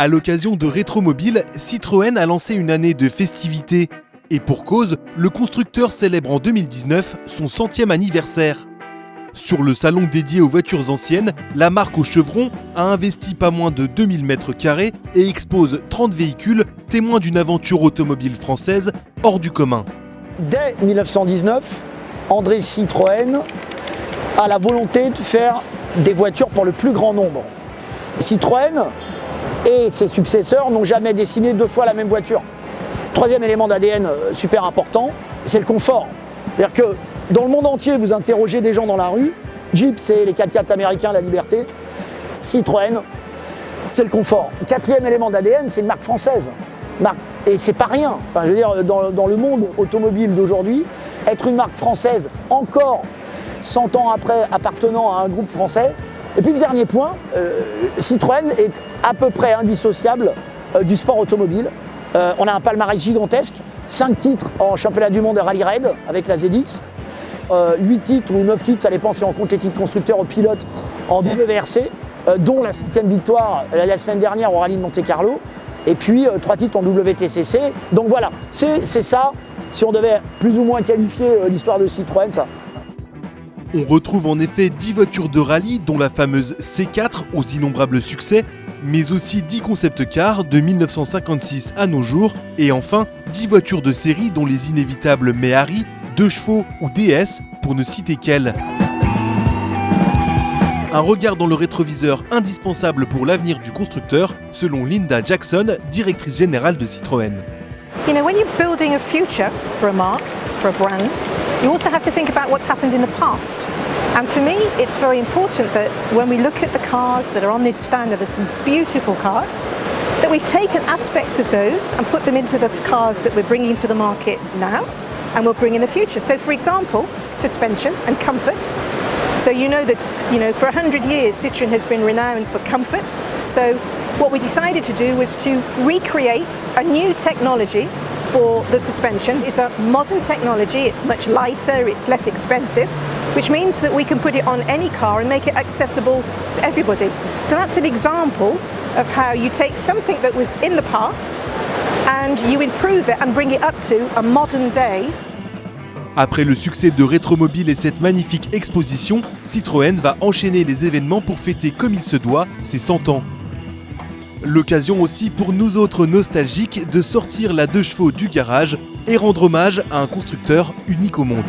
À l'occasion de Rétromobile, Citroën a lancé une année de festivités. Et pour cause, le constructeur célèbre en 2019 son 100e anniversaire. Sur le salon dédié aux voitures anciennes, la marque au chevron a investi pas moins de 2000 m² et expose 30 véhicules témoins d'une aventure automobile française hors du commun. Dès 1919, André Citroën a la volonté de faire des voitures pour le plus grand nombre. Citroën et ses successeurs n'ont jamais dessiné deux fois la même voiture. Troisième élément d'ADN super important, c'est le confort. C'est-à-dire que dans le monde entier, vous interrogez des gens dans la rue, Jeep, c'est les 4x4 américains, la liberté. Citroën, c'est le confort. Quatrième élément d'ADN, c'est une marque française. Et c'est pas rien. Enfin, je veux dire, dans le monde automobile d'aujourd'hui, être une marque française, encore 100 ans après, appartenant à un groupe français. Et puis le dernier point, Citroën est à peu près indissociable du sport automobile. On a un palmarès gigantesque, 5 titres en championnat du monde de rallye raid avec la ZX, 8 titres ou 9 titres, ça dépend si on compte les titres constructeurs au pilote en WRC, dont la 7e victoire la semaine dernière au rallye de Monte-Carlo, et puis 3 titres en WTCC. Donc voilà, c'est ça, si on devait plus ou moins qualifier l'histoire de Citroën, ça. On retrouve en effet 10 voitures de rallye, dont la fameuse C4 aux innombrables succès, mais aussi 10 concept cars de 1956 à nos jours, et enfin 10 voitures de série dont les inévitables Méhari, 2 chevaux ou DS, pour ne citer qu'elles. Un regard dans le rétroviseur indispensable pour l'avenir du constructeur, selon Linda Jackson, directrice générale de Citroën. You know, when you're building a future for a marque, for a brand, you also have to think about what's happened in the past. And for me, it's very important that when we look at the cars that are on this stand, there's some beautiful cars, that we've taken aspects of those and put them into the cars that we're bringing to the market now and we'll bring in the future. So for example, suspension and comfort. So you know that, for 100 years, Citroën has been renowned for comfort. So what we decided to do was to recreate a new technology for the suspension. It's a modern technology, it's much lighter, it's less expensive, which means that we can put it on any car and make it accessible to everybody. So that's an example of how you take something that was in the past and you improve it and bring it up to a modern day. Après le succès de Rétromobile et cette magnifique exposition, Citroën va enchaîner les événements pour fêter comme il se doit ses 100 ans. L'occasion aussi pour nous autres nostalgiques de sortir la 2 chevaux du garage et rendre hommage à un constructeur unique au monde.